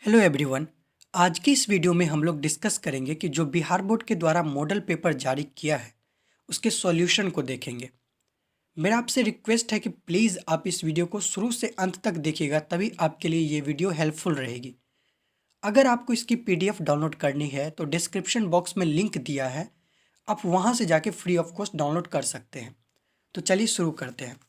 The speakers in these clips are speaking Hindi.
Hello everyone. आज की इस वीडियो में हम लोग डिस्कस करेंगे कि जो बिहार बोर्ड के द्वारा मॉडल पेपर जारी किया है उसके सॉल्यूशन को देखेंगे। मेरा आपसे रिक्वेस्ट है कि प्लीज़ आप इस वीडियो को शुरू से अंत तक देखिएगा, तभी आपके लिए ये वीडियो हेल्पफुल रहेगी। अगर आपको इसकी पीडीएफ डाउनलोड करनी है तो डिस्क्रिप्शन बॉक्स में लिंक दिया है, आप वहाँ से जाके फ्री ऑफ कॉस्ट डाउनलोड कर सकते हैं। तो चलिए शुरू करते हैं।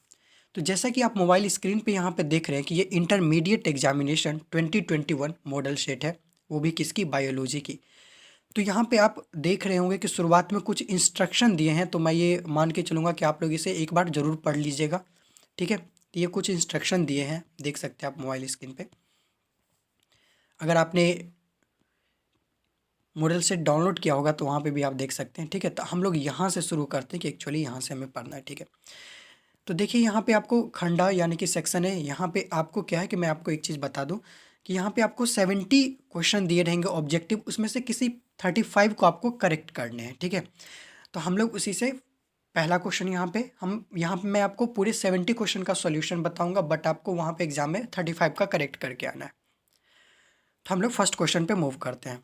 तो जैसा कि आप मोबाइल स्क्रीन पे यहाँ पे देख रहे हैं कि ये इंटरमीडिएट एग्जामिनेशन 2021 मॉडल सेट है, वो भी किसकी, बायोलॉजी की। तो यहाँ पे आप देख रहे होंगे कि शुरुआत में कुछ इंस्ट्रक्शन दिए हैं, तो मैं ये मान के चलूँगा कि आप लोग इसे एक बार ज़रूर पढ़ लीजिएगा। ठीक है, तो ये कुछ इंस्ट्रक्शन दिए हैं, देख सकते हैं आप मोबाइल स्क्रीन पे। अगर आपने मॉडल सेट डाउनलोड किया होगा तो वहाँ पे भी आप देख सकते हैं। ठीक है, तो हम लोग यहाँ से शुरू करते हैं कि एक्चुअली यहाँ से हमें पढ़ना है। ठीक है, तो देखिए यहाँ पे आपको खंडा यानी कि सेक्शन है। यहाँ पे आपको क्या है कि मैं आपको एक चीज़ बता दूँ कि यहाँ पे आपको 70 क्वेश्चन दिए रहेंगे ऑब्जेक्टिव, उसमें से किसी 35 को आपको करेक्ट करने हैं। ठीक है, तो हम लोग उसी से पहला क्वेश्चन यहाँ पे मैं आपको पूरे 70 क्वेश्चन का सॉल्यूशन बताऊंगा, बट आपको वहाँ पे एग्जाम में 35 का करेक्ट करके आना है। तो हम लोग फर्स्ट क्वेश्चन पे मूव करते हैं।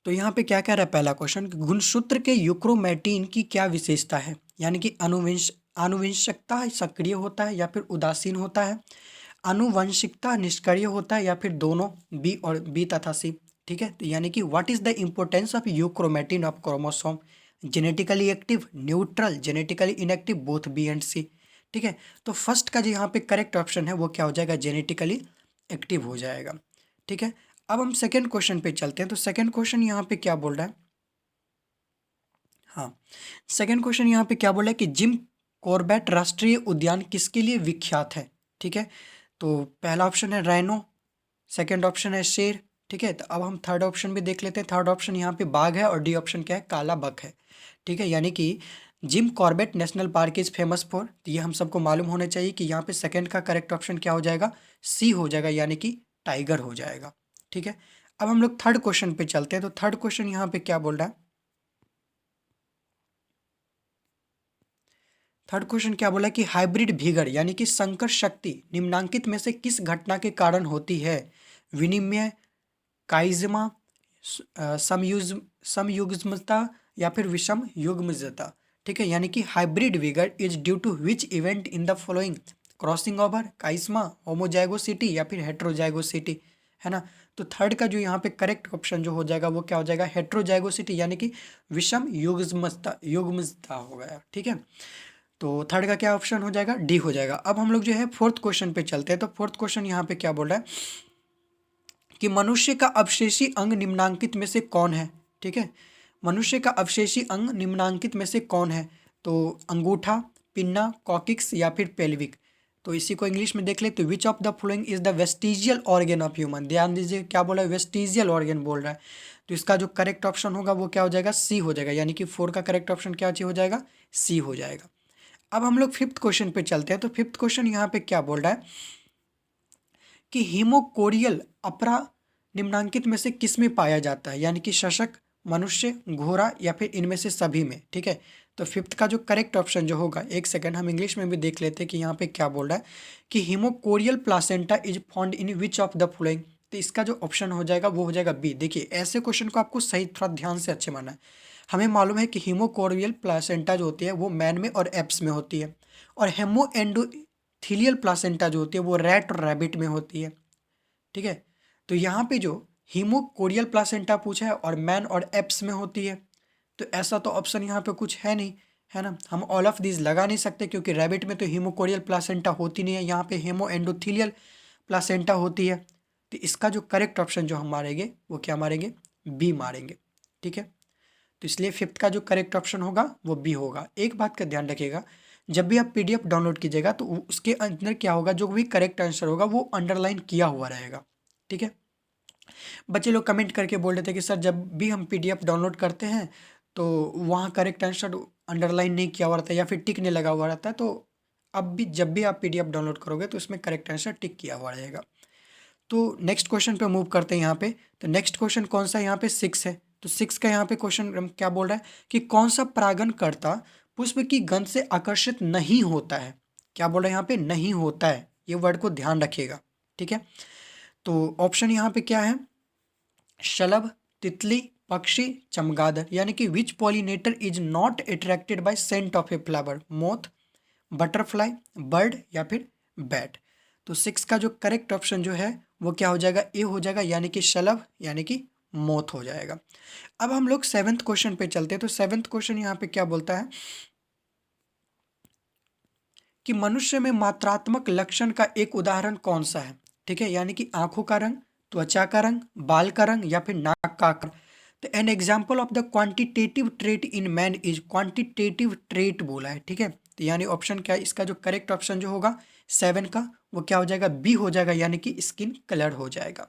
तो यहाँ पे क्या कह रहा है पहला क्वेश्चन, गुणसूत्र के यूक्रोमेटिन की क्या विशेषता है, यानी कि आनुवंशिकता सक्रिय होता है या फिर उदासीन होता है, आनुवंशिकता निष्क्रिय होता है या फिर दोनों, बी और बी तथा सी। ठीक है, तो यानी कि what is the importance of euchromatin of chromosome, genetically active, neutral, genetically inactive, both B and C. ठीक है, तो फर्स्ट का जो यहाँ पे करेक्ट ऑप्शन है वो क्या हो जाएगा, जेनेटिकली एक्टिव हो जाएगा। ठीक है, अब हम सेकेंड क्वेश्चन पे चलते हैं। तो सेकेंड क्वेश्चन यहाँ पे क्या बोल रहा है, हाँ, सेकेंड क्वेश्चन यहाँ पे क्या बोल रहा है कि जिम कॉर्बेट राष्ट्रीय उद्यान किसके लिए विख्यात है। ठीक है, तो पहला ऑप्शन है रैनो, सेकेंड ऑप्शन है शेर। ठीक है, तो अब हम थर्ड ऑप्शन भी देख लेते हैं। थर्ड ऑप्शन यहाँ पे बाघ है और डी ऑप्शन क्या है, काला बक है। ठीक है, यानी कि Jim Corbett national park is famous for, तो ये हम सबको मालूम होना चाहिए कि यहाँ पे सेकेंड का करेक्ट ऑप्शन क्या हो जाएगा, सी हो जाएगा, यानी कि टाइगर हो जाएगा। ठीक है, अब हम लोग थर्ड क्वेश्चन पे चलते हैं। तो थर्ड क्वेश्चन यहाँ पे क्या बोल रहा है, थर्ड क्वेश्चन क्या बोला कि हाइब्रिड भीगर यानी कि संकर शक्ति निम्नांकित में से किस घटना के कारण होती है, विनिमय, काइज्मा, समयुग्मता या फिर विषम युग्मजता। ठीक है, यानी कि hybrid vigour is due to which event in the following, crossing over, chiasma, homozygosity या फिर हेट्रोजाइगोसिटी, है ना। तो थर्ड का जो यहाँ पे करेक्ट ऑप्शन जो हो जाएगा वो क्या हो जाएगा, हेट्रोजाइगोसिटी, यानी कि विषम युग्मजता युग्मजता हो गया। ठीक है, तो थर्ड का क्या ऑप्शन हो जाएगा, डी हो जाएगा। अब हम लोग जो है फोर्थ क्वेश्चन पे चलते हैं। तो फोर्थ क्वेश्चन यहाँ पे क्या बोल रहा है कि मनुष्य का अवशेषी अंग निम्नांकित में से कौन है। ठीक है, मनुष्य का अवशेषी अंग निम्नांकित में से कौन है, तो अंगूठा, पिन्ना, कॉकिक्स या फिर पेल्विक। तो इसी को इंग्लिश में देख ले, तो विच of the following is the vestigial organ of human. ध्यान दीजिए क्या बोला है, वेस्टिजियल ऑर्गन बोल रहा है। तो इसका जो करेक्ट ऑप्शन होगा वो क्या हो जाएगा, सी हो जाएगा, यानी कि फोर का करेक्ट ऑप्शन क्या हो जाएगा, सी हो जाएगा। अब हम लोग फिफ्थ क्वेश्चन पे चलते हैं। तो फिफ्थ क्वेश्चन यहाँ पे क्या बोल रहा है कि हीमोकोरियल अपरा निम्नांकित में से किस में पाया जाता है, यानी कि शशक, मनुष्य, घोड़ा या फिर इनमें से सभी में। ठीक है, तो फिफ्थ का जो करेक्ट ऑप्शन जो होगा, एक सेकंड हम इंग्लिश में भी देख लेते हैं कि यहाँ पे क्या बोल रहा है कि haemochorial placenta is found in which of the following. तो इसका जो ऑप्शन हो जाएगा वो हो जाएगा बी। देखिए ऐसे क्वेश्चन को आपको सही थोड़ा ध्यान से अच्छे माना है। हमें मालूम है कि हीमोकोरियल प्लासेंटा जो होती है वो मैन में और एप्स में होती है, और हेमो एंडोथीलियल प्लासेंटा जो होती है वो रैट और रैबिट में होती है। ठीक है, तो यहाँ पे जो हीमोकोरियल प्लासेंटा पूछा है और मैन और एप्स में होती है, तो ऐसा तो ऑप्शन यहाँ पे कुछ है नहीं, है ना। हम ऑल ऑफ दिस लगा नहीं सकते क्योंकि रैबिट में तो हीमोकोरियल प्लासेंटा होती नहीं है, यहाँ पे हेमो एंडोथीलियल प्लासेंटा होती है। तो इसका जो करेक्ट ऑप्शन जो हम मारेंगे वो क्या मारेंगे, बी मारेंगे। ठीक है, तो इसलिए फिफ्थ का जो करेक्ट ऑप्शन होगा वो बी होगा। एक बात का ध्यान रखिएगा, जब भी आप पीडीएफ डाउनलोड कीजिएगा तो उसके अंदर क्या होगा, जो भी करेक्ट आंसर होगा वो अंडरलाइन किया हुआ रहेगा। ठीक है, बच्चे लोग कमेंट करके बोल रहे थे कि सर जब भी हम पीडीएफ डाउनलोड करते हैं तो वहाँ करेक्ट आंसर अंडरलाइन नहीं किया हुआ रहता है या फिर टिक नहीं लगा हुआ रहता है। तो अब भी जब भी आप पीडीएफ डाउनलोड करोगे तो उसमें करेक्ट आंसर टिक किया हुआ रहेगा। तो नेक्स्ट क्वेश्चन पे मूव करते हैं यहाँ पे। तो नेक्स्ट क्वेश्चन कौन सा है, यहाँ पे सिक्स है। तो सिक्स का यहाँ पे क्वेश्चन क्या बोल रहा है कि कौन सा परागणकर्ता पुष्प की गंध से आकर्षित नहीं होता है। क्या बोल रहा है यहाँ पे, नहीं होता है, ये वर्ड को ध्यान रखिएगा। ठीक है, तो ऑप्शन यहाँ पे क्या है, शलभ, तितली, पक्षी, चमगादड़, यानी कि which pollinator is not attracted by scent of a flower, moth, butterfly, bird या फिर बैट। तो 6 का जो करेक्ट ऑप्शन जो है वो क्या हो जाएगा, ए हो जाएगा, यानी कि शलभ यानी कि मोथ हो जाएगा। अब हम लोग 7th क्वेश्चन पे चलते हैं। तो 7th क्वेश्चन यहाँ पे क्या बोलता है कि मनुष्य में मात्रात्मक लक्षण का एक उदाहरण कौन सा है, ठीक है, यानी कि आंखों का रंग, त्वचा का रंग, बाल का रंग या फिर नाक का रंग। तो an example of the quantitative trait in man is, quantitative trait बोला है, ठीक है। तो यानी ऑप्शन क्या है, इसका जो करेक्ट ऑप्शन जो होगा 7 का वो क्या हो जाएगा, बी हो जाएगा, यानी कि स्किन कलर हो जाएगा।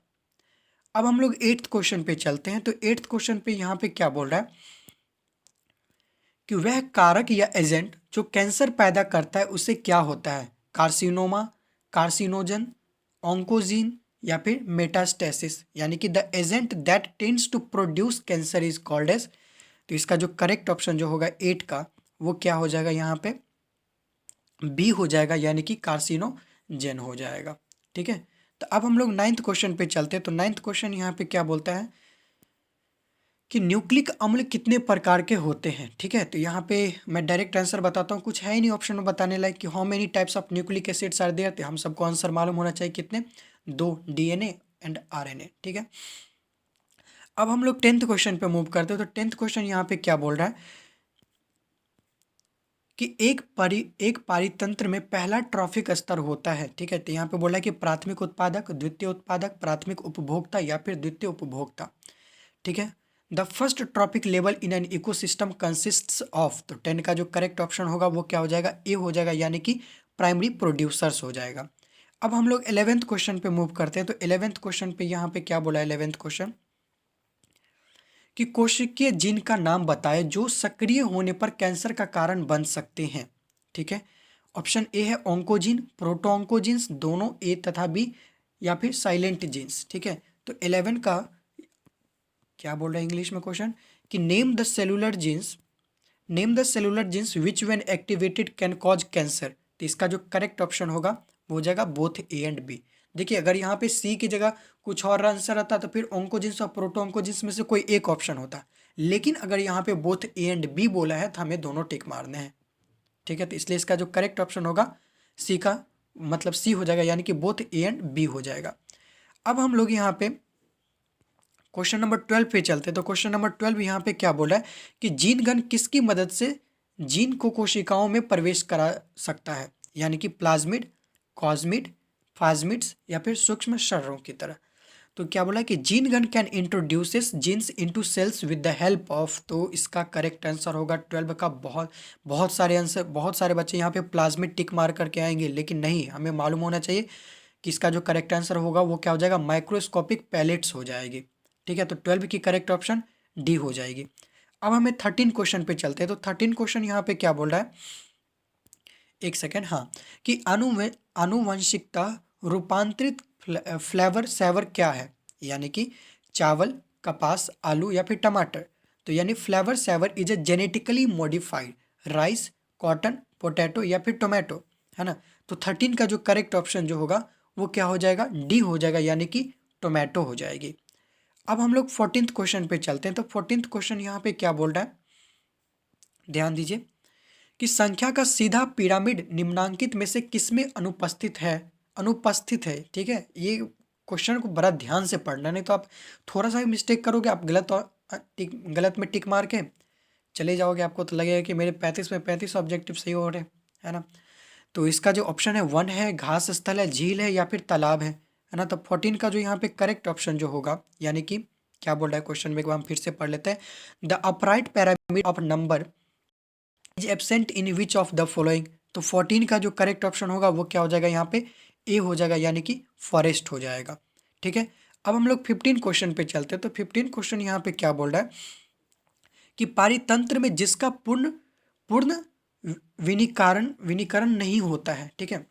अब हम लोग 8th क्वेश्चन पे चलते हैं। तो 8th क्वेश्चन पे यहाँ पे क्या बोल रहा है कि वह कारक या एजेंट जो कैंसर पैदा करता है उसे क्या होता है, कार्सिनोमा, कार्सिनोजन, ऑन्कोजीन या फिर मेटास्टेसिस, यानी कि the agent that tends to produce cancer is called as. तो इसका जो करेक्ट ऑप्शन जो होगा 8 का वो क्या हो जाएगा, यहाँ पे बी हो जाएगा, यानी कि कार्सिनोजेन हो जाएगा, ठीक है। तो अब हम लोग 9th क्वेश्चन पे चलते हैं। तो 9th क्वेश्चन यहाँ पे क्या बोलता है कि न्यूक्लिक अम्ल कितने प्रकार के होते हैं, ठीक है। तो यहाँ पे मैं डायरेक्ट आंसर बताता हूँ, कुछ है ही नहीं ऑप्शन में बताने लायक कि how many types of nucleic acids are there. तो हम सबको आंसर मालूम होना चाहिए कितने, 2, डीएनए एंड आरएनए, ठीक है। अब हम लोग 10th क्वेश्चन पे मूव करते हैं। तो 10th क्वेश्चन यहाँ पे क्या बोल रहा है कि एक पारितंत्र में पहला ट्रॉफिक स्तर होता है, ठीक है। तो यहाँ पे बोला है कि प्राथमिक उत्पादक, द्वितीय उत्पादक, प्राथमिक उपभोक्ता या फिर द्वितीय उपभोक्ता, ठीक है। The first trophic level in an ecosystem consists of. तो 10 का जो करेक्ट ऑप्शन होगा वो क्या हो जाएगा, ए हो जाएगा, यानी कि प्राइमरी प्रोड्यूसर्स हो जाएगा। अब हम लोग 11th क्वेश्चन पे मूव करते हैं। तो 11th क्वेश्चन पे यहाँ पे क्या बोला है 11th क्वेश्चन कि कोशिकीय जीन का नाम बताए जो सक्रिय होने पर कैंसर का कारण बन सकते हैं, ठीक है। ऑप्शन ए है ऑन्कोजीन, प्रोटोऑन्कोजीन्स, दोनों ए तथा बी, या फिर साइलेंट जीन्स, ठीक है। तो 11 का क्या बोल रहा है इंग्लिश में क्वेश्चन कि name the cellular jeans which when activated can cause cancer. तो इसका जो करेक्ट ऑप्शन होगा वो हो जाएगा बोथ ए एंड बी। देखिए अगर यहाँ पे सी की जगह कुछ और आंसर आता तो फिर ऑन्कोजिन्स और प्रोटोऑन्कोजिन्स में से कोई एक ऑप्शन होता, लेकिन अगर यहाँ पे बोथ ए एंड बी बोला है तो हमें दोनों टिक मारने हैं, ठीक है। तो इसलिए इसका जो करेक्ट ऑप्शन होगा सी का मतलब सी हो जाएगा, यानी कि बोथ ए एंड बी हो जाएगा। अब हम लोग यहाँ पे क्वेश्चन नंबर 12 पे चलते हैं। तो क्वेश्चन नंबर 12 यहाँ पे क्या बोला है कि जीन गन किसकी मदद से जीन को कोशिकाओं में प्रवेश करा सकता है, यानी कि प्लाज्मिड, कॉस्मिड, फाज्मिड्स या फिर सूक्ष्म शर्रों की तरह। तो क्या बोला है कि gene gun can introduces genes into cells with the help of. तो इसका करेक्ट आंसर होगा 12 का। बहुत सारे आंसर, बहुत सारे बच्चे यहाँ पे प्लाज्मिड टिक मार करके आएंगे, लेकिन नहीं, हमें मालूम होना चाहिए कि इसका जो करेक्ट आंसर होगा वो क्या हो जाएगा, माइक्रोस्कोपिक पैलेट्स हो जाएगी, ठीक है। तो 12 की करेक्ट ऑप्शन डी हो जाएगी। अब हमें 13 क्वेश्चन पे चलते हैं। तो 13 क्वेश्चन यहाँ पे क्या बोल रहा है, एक सेकेंड, हाँ, कि आनुवंशिकता रूपांतरित फ्लेवर सेवर क्या है, यानी कि चावल, कपास, आलू या फिर टमाटर। तो यानी Flavr Savr is a genetically modified rice, cotton, potato या फिर टोमेटो, है ना। तो 13 का जो करेक्ट ऑप्शन जो होगा वो क्या हो जाएगा, डी हो जाएगा, यानी कि टोमेटो हो जाएगी। अब हम लोग 14th क्वेश्चन पे चलते हैं। तो 14th क्वेश्चन यहाँ पे क्या बोल रहा है, ध्यान दीजिए कि संख्या का सीधा पिरामिड निम्नांकित में से किसमें अनुपस्थित है, ठीक है। ये क्वेश्चन को बड़ा ध्यान से पढ़ना, नहीं तो आप थोड़ा सा भी मिस्टेक करोगे, आप गलत में टिक मार के चले जाओगे, आपको तो लगेगा कि मेरे 35 में 35 ऑब्जेक्टिव सही हो रहे हैं, है ना। तो इसका जो ऑप्शन है 1 है, घास स्थल है, झील है या फिर तालाब है ना। तो 14 का जो यहाँ पे करेक्ट ऑप्शन जो होगा, यानी कि क्या बोल रहा है क्वेश्चन में, एक बार हम फिर से पढ़ लेते हैं। The upright parameter of number is absent in which of the following. तो 14 का जो करेक्ट ऑप्शन होगा वो क्या हो जाएगा, यहाँ पे ए हो जाएगा, यानी कि फॉरेस्ट हो जाएगा, ठीक है। अब हम लोग 15 क्वेश्चन पे चलते हैं। तो 15 क्वेश्चन यहाँ पे क्या बोल रहा है कि पारितंत्र में जिसका पूर्ण पूर्ण विनिकरण नहीं होता है, ठीक है।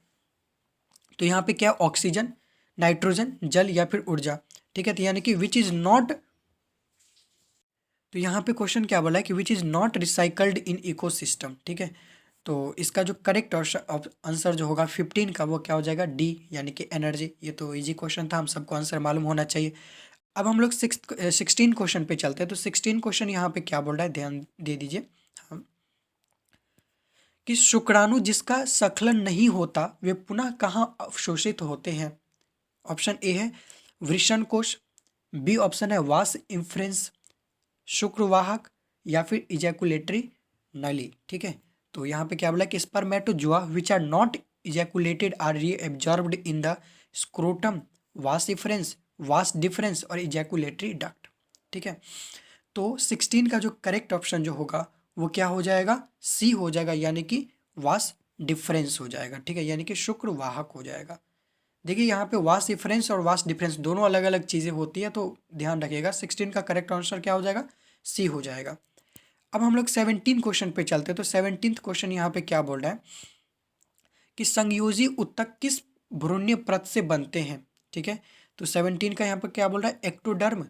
तो यहाँ पे क्या, ऑक्सीजन, नाइट्रोजन, जल या फिर ऊर्जा, ठीक है। तो यानी कि विच इज नॉट, तो यहाँ पे क्वेश्चन क्या बोला है कि which is not recycled in ecosystem, ठीक है। तो इसका जो करेक्ट आंसर जो होगा 15 का वो क्या हो जाएगा, डी यानी कि एनर्जी। ये तो इजी क्वेश्चन था, हम सबको आंसर मालूम होना चाहिए। अब हम लोग 16 क्वेश्चन पे चलते हैं। तो 16 क्वेश्चन यहाँ पे क्या बोल रहा है, ध्यान दे दीजिए। हाँ, कि शुक्राणु जिसका स्खलन नहीं होता वे पुनः कहाँ अवशोषित होते हैं। ऑप्शन ए है वृषण कोश, बी ऑप्शन है वास इंफ्रेंस, शुक्रवाहक, या फिर इजैकुलेटरी नली। ठीक है, तो यहाँ पे क्या बोला कि spermatozoa which are not ejaculated are reabsorbed in the scrotum, vas efferens, vas deferens और इजैकुलेटरी डक्ट। ठीक है, तो 16 का जो करेक्ट ऑप्शन जो होगा वो क्या हो जाएगा, सी हो जाएगा, यानी कि वास डिफरेंस हो जाएगा। ठीक है, यानी कि शुक्रवाहक हो जाएगा। देखिए यहाँ पे वास डिफरेंस और वास डिफरेंस दोनों अलग अलग चीज़ें होती है, तो ध्यान रखिएगा। 16 का करेक्ट आंसर क्या हो जाएगा, सी हो जाएगा। अब हम लोग 17 क्वेश्चन पे चलते हैं। तो 17th क्वेश्चन यहाँ पे क्या बोल रहा है कि संयोजी उत्तक किस भ्रूणीय परत से बनते हैं। ठीक है, तो 17 का यहाँ पे क्या बोल रहा है, एक्टोडर्म,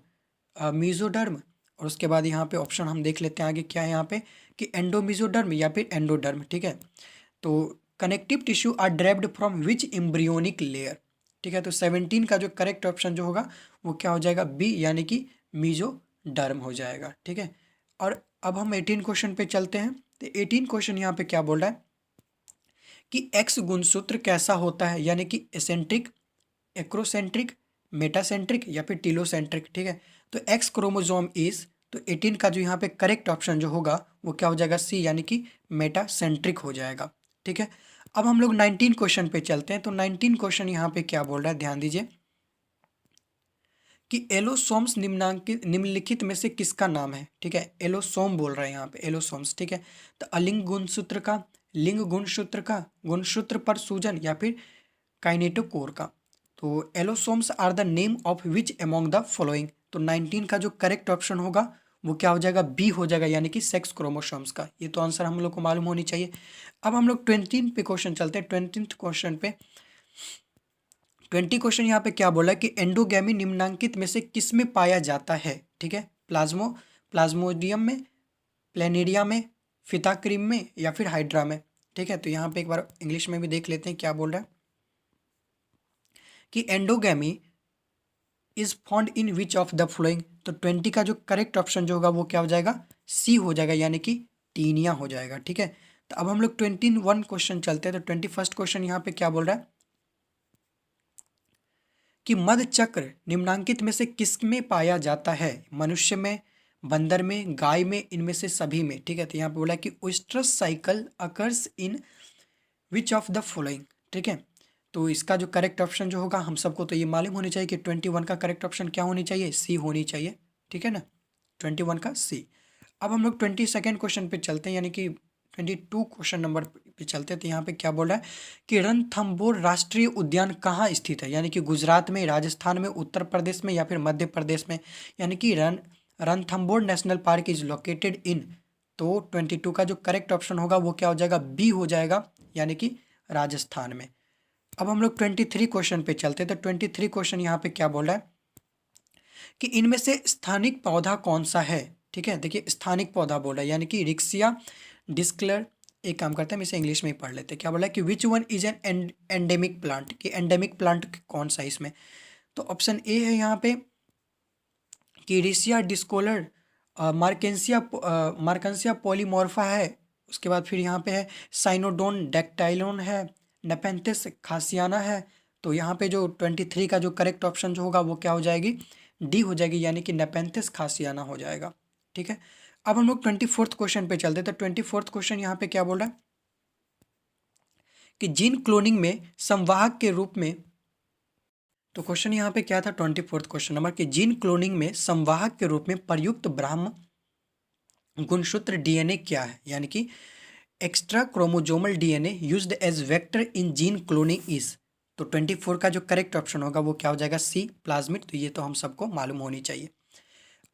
मीजोडर्म, और उसके बाद यहाँ पे ऑप्शन हम देख लेते हैं आगे क्या है यहाँ पे, कि एंडोमीजोडर्म या फिर एंडोडर्म। ठीक है, तो connective tissue are derived from which embryonic layer. ठीक है, तो 17 का जो करेक्ट ऑप्शन जो होगा वो क्या हो जाएगा, बी यानी कि मीजोडर्म हो जाएगा। ठीक है, और अब हम 18 क्वेश्चन पे चलते हैं। तो 18 क्वेश्चन यहाँ पे क्या बोल रहा है कि एक्स गुणसूत्र कैसा होता है, यानी कि एसेंट्रिक, एक्रोसेंट्रिक, मेटासेंट्रिक या फिर टीलोसेंट्रिक। ठीक है, तो एक्स क्रोमोजोम इज, तो 18 का जो यहाँ पे करेक्ट ऑप्शन जो होगा वो क्या हो जाएगा, सी यानी कि मेटासेंट्रिक हो जाएगा। ठीक है, अब हम लोग 19 क्वेश्चन पे चलते हैं। तो 19 क्वेश्चन यहाँ पे क्या बोल रहा है, ध्यान दीजिए कि एलोसोम्स निम्नलिखित में से किसका नाम है। ठीक है, एलोसोम बोल रहे हैं यहाँ पे, एलोसोम्स। ठीक है, तो अलिंग गुणसूत्र का, लिंग गुणसूत्र का, गुणसूत्र पर सूजन या फिर काइनेटोकोर का। तो allosomes are the name of which among the following. तो 19 का जो करेक्ट ऑप्शन होगा वो क्या हो जाएगा, बी हो जाएगा, यानी कि सेक्स क्रोमोसोम्स का। ये तो आंसर हम लोग को मालूम होनी चाहिए। अब हम लोग 20 पे क्वेश्चन चलते हैं। 20th क्वेश्चन पे 20 क्वेश्चन यहाँ पे क्या बोला कि एंडोगैमी निम्नांकित में से किस में पाया जाता है। ठीक है, प्लाज्मोडियम में, प्लेनेरिया में, फिताक्रीम में या फिर हाइड्रा में। ठीक है, तो यहाँ पे एक बार इंग्लिश में भी देख लेते हैं क्या बोल रहा है कि endogamy is found in which of the flowing. तो 20 का जो करेक्ट ऑप्शन जो होगा वो क्या हो जाएगा, सी हो जाएगा, यानी कि टीनिया हो जाएगा। ठीक है, तो अब हम लोग 21 क्वेश्चन चलते हैं। तो 21st क्वेश्चन यहाँ पे क्या बोल रहा है कि मध चक्र निम्नांकित में से किस में पाया जाता है, मनुष्य में, बंदर में, गाय में, इनमें से सभी में। ठीक है, तो यहाँ पे बोला कि oestrus cycle occurs in which of the following. ठीक है, तो इसका जो करेक्ट ऑप्शन जो होगा हम सबको तो ये मालूम होनी चाहिए कि 21 का करेक्ट ऑप्शन क्या होनी चाहिए, सी होनी चाहिए। ठीक है ना, 21 का सी। अब हम लोग 22nd क्वेश्चन पे चलते हैं, यानी कि 22 क्वेश्चन नंबर पे चलते हैं। तो यहाँ पे क्या बोल रहा है कि रणथंभौर राष्ट्रीय उद्यान कहाँ स्थित है, यानी कि गुजरात में, राजस्थान में, उत्तर प्रदेश में या फिर मध्य प्रदेश में। यानी कि Ranthambore national park is located in. तो 22 का जो करेक्ट ऑप्शन होगा वो क्या हो जाएगा, बी हो जाएगा, यानी कि राजस्थान में। अब हम लोग 23 क्वेश्चन पे चलते हैं। तो 23 क्वेश्चन यहाँ पे क्या बोल रहा है कि इनमें से स्थानिक पौधा कौन सा है। ठीक है, देखिए स्थानिक पौधा बोल रहा है, यानी कि रिक्सिया डिस्कलर। एक काम करते हैं, हम इसे इंग्लिश में ही पढ़ लेते हैं। क्या बोला है कि which one is an endemic plant, कि एंडेमिक प्लांट कौन सा है इसमें। तो ऑप्शन ए है यहाँ पे कि रिसिया डिस्कोलर, मार्केंसिया पॉलीमॉर्फा है। उसके बाद फिर यहाँ पे है साइनोडोन डेक्टाइलोन है, नेपेंथिस खासियाना है। तो यहाँ पे जो 23 का जो करेक्ट ऑप्शन जो होगा वो क्या हो जाएगी, डी हो जाएगी, यानी कि नेपेंथिस खासियाना हो जाएगा। ठीक है, अब हम लोग 24th क्वेश्चन पे चलते हैं। तो 24th क्वेश्चन यहाँ पे क्या बोल रहा है कि जीन क्लोनिंग में संवाहक के रूप में। तो क्वेश्चन यहाँ पे क्या था, 24th क्वेश्चन नंबर, कि जीन क्लोनिंग में संवाहक के रूप में प्रयुक्त ब्राह्म गुणसूत्र डीएनए क्या है, यानी कि extra chromosomal DNA used as vector in gene cloning is. तो 24 का जो करेक्ट ऑप्शन होगा वो क्या हो जाएगा, सी प्लाज्मिड। तो ये तो हम सबको मालूम होनी चाहिए।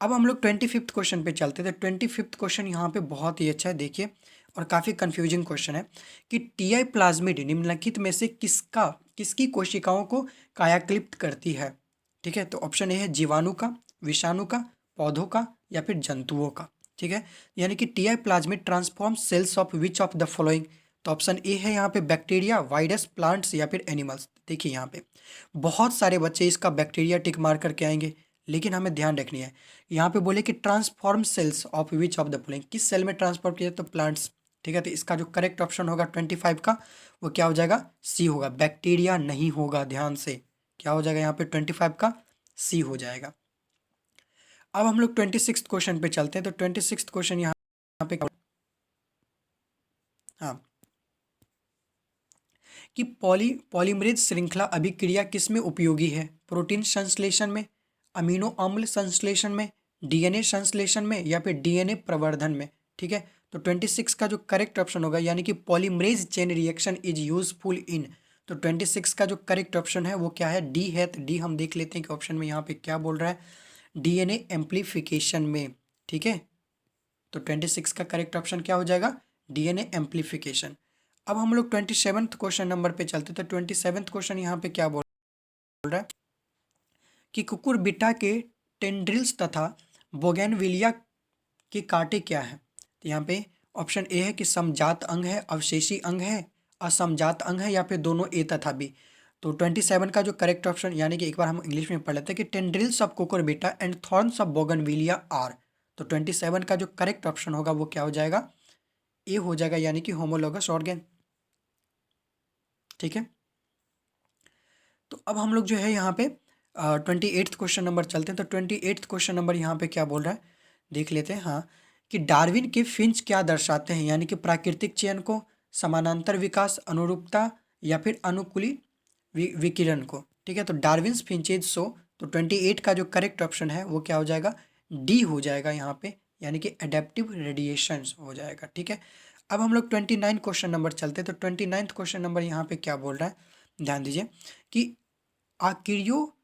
अब हम लोग 25th क्वेश्चन पे चलते थे। 25th क्वेश्चन यहाँ पे बहुत ही अच्छा है, देखिए, और काफ़ी कंफ्यूजिंग क्वेश्चन है कि टीआई प्लाज्मिड निम्नलिखित में से किसकी कोशिकाओं को कायाक्लिप्त करती है। ठीक है, तो ऑप्शन ए है जीवाणु का, विषाणु का, पौधों का या फिर जंतुओं का। ठीक है, यानी कि Ti plasmid transform cells of which of the following. तो ऑप्शन ए है यहाँ पे बैक्टीरिया, वायरस, प्लांट्स या फिर एनिमल्स। देखिए यहाँ पे बहुत सारे बच्चे इसका बैक्टीरिया टिक मार करके आएंगे, लेकिन हमें ध्यान रखनी है। यहाँ पे बोले कि transform cells of which of the following, किस सेल में ट्रांसफॉर्म किया, तो प्लांट्स। ठीक है, तो इसका जो करेक्ट ऑप्शन होगा 25 का, वो क्या हो जाएगा, सी होगा, बैक्टीरिया नहीं होगा। ध्यान से क्या हो जाएगा यहाँ पे 25 का सी हो जाएगा। अब हम लोग 26 क्वेश्चन पे चलते हैं। तो 26 क्वेश्चन यहाँ पे हाँ, कि पॉलीमरेज श्रृंखला अभिक्रिया किस में उपयोगी है, प्रोटीन संश्लेषण में, अमीनो अम्ल संश्लेषण में, डीएनए संश्लेषण में या फिर डीएनए प्रवर्धन में। ठीक है, तो 26 का जो करेक्ट ऑप्शन होगा यानी कि polymerase chain reaction is useful in, तो 26 का जो करेक्ट ऑप्शन है वो क्या है, डी है। तो डी हम देख लेते हैं कि ऑप्शन में यहाँ पे क्या बोल रहा है, डीएनए एम्प्लीफिकेशन में। ठीक है, तो 26 का करेक्ट ऑप्शन क्या हो जाएगा, डीएनए एम्प्लीफिकेशन। अब हम लोग 27th क्वेश्चन नंबर पे चलते, तो 27th क्वेश्चन यहाँ पे क्या बोल रहा है कि कुकुरबिटा के टेंड्रिल्स तथा बोगेनविलिया के कांटे क्या है। तो यहाँ पे ऑप्शन ए है कि समजात अंग है, अवशेषी अंग है, असमजात अंग है या फिर दोनों ए तथा बी। तो 27 का जो करेक्ट ऑप्शन, यानी कि एक बार हम इंग्लिश में पढ़ लेते हैं कि tendrils of Cucurbita and thorns of Bougainvillea are, तो 27 का जो करेक्ट ऑप्शन होगा वो क्या हो जाएगा, ए हो जाएगा, यानी कि होमोलोगस ऑर्गेन। ठीक है, तो अब हम लोग जो है यहाँ पे 28th क्वेश्चन नंबर चलते हैं। तो 28th क्वेश्चन नंबर यहाँ पे क्या बोल रहा है, देख लेते हैं। हाँ, कि डार्विन के फिंच क्या दर्शाते हैं, यानी कि प्राकृतिक चयन को, समानांतर विकास, अनुरूपता या फिर अनुकूली विकिरण को। ठीक है, तो डार्विन्स फिंचेज शो, तो 28 का जो करेक्ट ऑप्शन है वो क्या हो जाएगा, डी हो जाएगा यहाँ पे, यानी कि एडेप्टिव रेडिएशन हो जाएगा। ठीक है, अब हम लोग 29 क्वेश्चन नंबर चलते हैं। तो 29th क्वेश्चन नंबर यहाँ पे क्या बोल रहा है, ध्यान दीजिए कि आर्कियो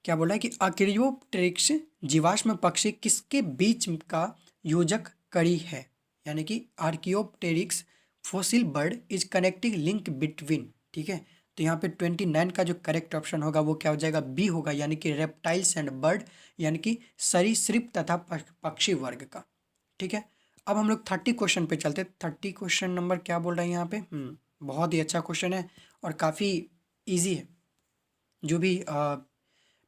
क्या बोला है कि आर्कियोप्टेरिक्स जीवाश्म पक्षी किसके बीच का योजक कड़ी है, यानी कि Archaeopteryx fossil bird is connecting link between. ठीक है, तो यहाँ पे 29 का जो करेक्ट ऑप्शन होगा वो क्या हो जाएगा, बी होगा, यानी कि रेप्टाइल्स एंड बर्ड, यानी कि सरीसृप तथा पक्षी वर्ग का। ठीक है, अब हम लोग 30 क्वेश्चन पे चलते हैं। 30 क्वेश्चन नंबर क्या बोल रहे हैं यहाँ पे, बहुत ही अच्छा क्वेश्चन है और काफ़ी ईजी है। जो भी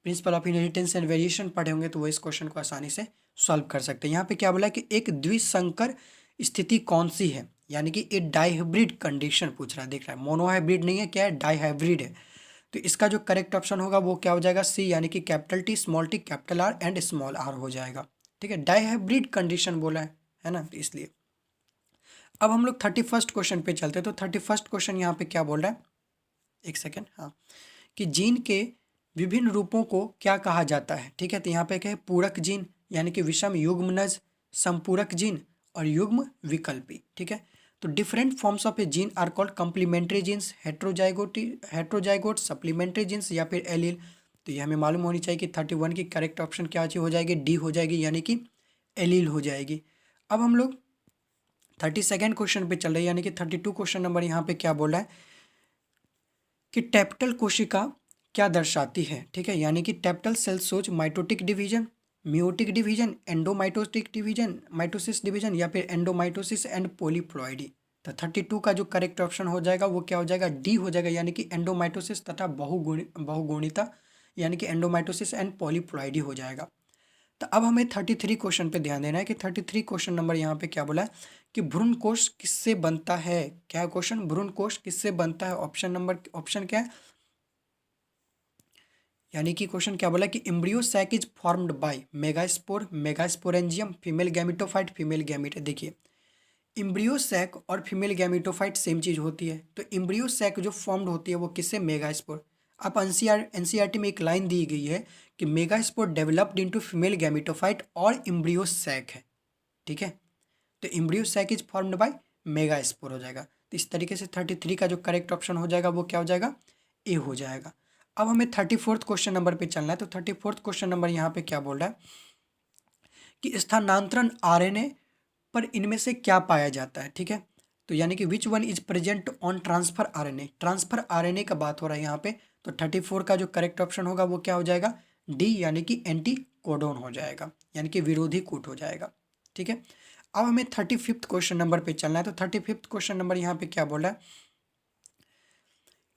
principle of inheritance and variation पढ़े होंगे तो वो इस क्वेश्चन को आसानी से सॉल्व कर सकते हैं। यहाँ पे क्या बोला है कि एक द्विसंकर स्थिति कौन सी है, यानी कि एक डाइहाइब्रिड कंडीशन पूछ रहा है, देख रहा है, मोनोहाइब्रिड नहीं है, क्या है, डाइहाइब्रिड है। तो इसका जो करेक्ट ऑप्शन होगा वो क्या हो जाएगा, सी, यानी कि capital T, small T, capital R and small R हो जाएगा। ठीक है, डाइहाइब्रिड कंडीशन बोला है ना, तो इसलिए। अब हम लोग 31st क्वेश्चन पे चलते हैं। तो 31st क्वेश्चन यहाँ पे क्या बोल रहा है, एक सेकेंड, हाँ, कि जीन के विभिन्न रूपों को क्या कहा जाता है। ठीक है, तो यहाँ पे क्या है, पूरक जीन, यानी कि विषम युग्मनज, संपूरक जीन और युग्म विकल्पी। ठीक है, तो different forms of a gene are called complementary genes, heterozygote, supplementary genes या फिर एलील। तो ये हमें मालूम होनी चाहिए कि 31 की करेक्ट ऑप्शन क्या हो जाएगी, डी हो जाएगी, यानी कि एलील हो जाएगी। अब हम लोग 32nd क्वेश्चन पे चल रहे हैं, यानी कि 32 क्वेश्चन नंबर यहाँ पे क्या बोल रहा है कि टैप्टल कोशिका क्या दर्शाती है। ठीक है, यानी कि tapetal cell show mitotic division, meiotic division, endomitotic division, mitosis division या फिर एंडोमाइटोसिस एंड पॉलीप्लॉइडी। तो 32 का जो करेक्ट ऑप्शन हो जाएगा वो क्या हो जाएगा, डी हो जाएगा, यानी कि एंडोमाइटोसिस तथा बहुगुणिता, यानी कि एंडोमाइटोसिस एंड पॉलीप्लॉइडी हो जाएगा। तो अब हमें 33 क्वेश्चन पे ध्यान देना है कि 33 क्वेश्चन नंबर यहाँ पे क्या बोला है कि भ्रूण कोश किससे बनता है। क्या क्वेश्चन, भ्रूण कोश किससे बनता है, ऑप्शन क्या है, यानी कि क्वेश्चन क्या बोला कि embryo sac is formed by megaspore, megasporangium, female gametophyte, female gamete. देखिए, एम्ब्रियो सैक और फीमेल गैमिटोफाइट सेम चीज़ होती है। तो एम्ब्रियो सैक जो फॉर्म्ड होती है वो किससे, मेगास्पोर। आप एनसीईआरटी में एक लाइन दी गई है कि megaspore developed into female gametophyte और एम्ब्रियो सैक है। ठीक है, तो embryo sac is formed by megaspore हो जाएगा। तो इस तरीके से 33 का जो करेक्ट ऑप्शन हो जाएगा वो क्या हो जाएगा, ए हो जाएगा। अब हमें 34th क्वेश्चन नंबर पे चलना है। तो 34th क्वेश्चन नंबर यहाँ पे क्या बोल रहा है कि स्थानांतरण आरएनए पर इनमें से क्या पाया जाता है। ठीक है, तो यानी कि which one is present on transfer RNA, transfer RNA का बात हो रहा है यहाँ पे। तो 34 का जो करेक्ट ऑप्शन होगा वो क्या हो जाएगा, डी, यानी कि एंटी कोडोन हो जाएगा, यानी कि विरोधी कूट हो जाएगा। ठीक है, अब हमें 35th क्वेश्चन नंबर पे चलना है। तो 35th क्वेश्चन नंबर यहाँ पे क्या बोला है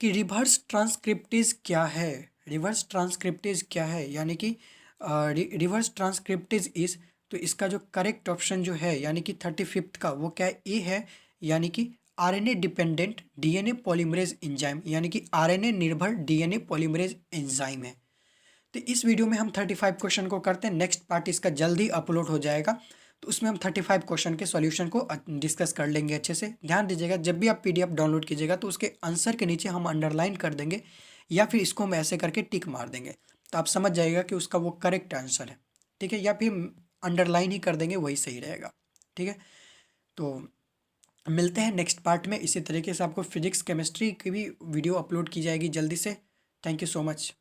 कि रिवर्स ट्रांसक्रिप्टेज क्या है। रिवर्स ट्रांसक्रिप्टेज क्या है, यानी कि रिवर्स ट्रांसक्रिप्टेज इज, तो इसका जो करेक्ट ऑप्शन जो है यानी कि 35th का वो क्या है, ए है, यानी कि RNA dependent DNA polymerase enzyme, यानी कि आरएनए निर्भर डीएनए पॉलीमरेज एंजाइम है। तो इस वीडियो में हम 35 क्वेश्चन को करते हैं, नेक्स्ट पार्ट इसका जल्दी अपलोड हो जाएगा, तो उसमें हम 35 क्वेश्चन के सॉल्यूशन को डिस्कस कर लेंगे अच्छे से। ध्यान दीजिएगा, जब भी आप पीडीएफ डाउनलोड कीजिएगा तो उसके आंसर के नीचे हम अंडरलाइन कर देंगे या फिर इसको हम ऐसे करके टिक मार देंगे, तो आप समझ जाइएगा कि उसका वो करेक्ट आंसर है। ठीक है, या फिर अंडरलाइन ही कर देंगे, वही सही रहेगा। ठीक है, तो मिलते हैं नेक्स्ट पार्ट में। इसी तरीके से आपको फिजिक्स केमिस्ट्री की भी वीडियो अपलोड की जाएगी जल्दी से। Thank you so much.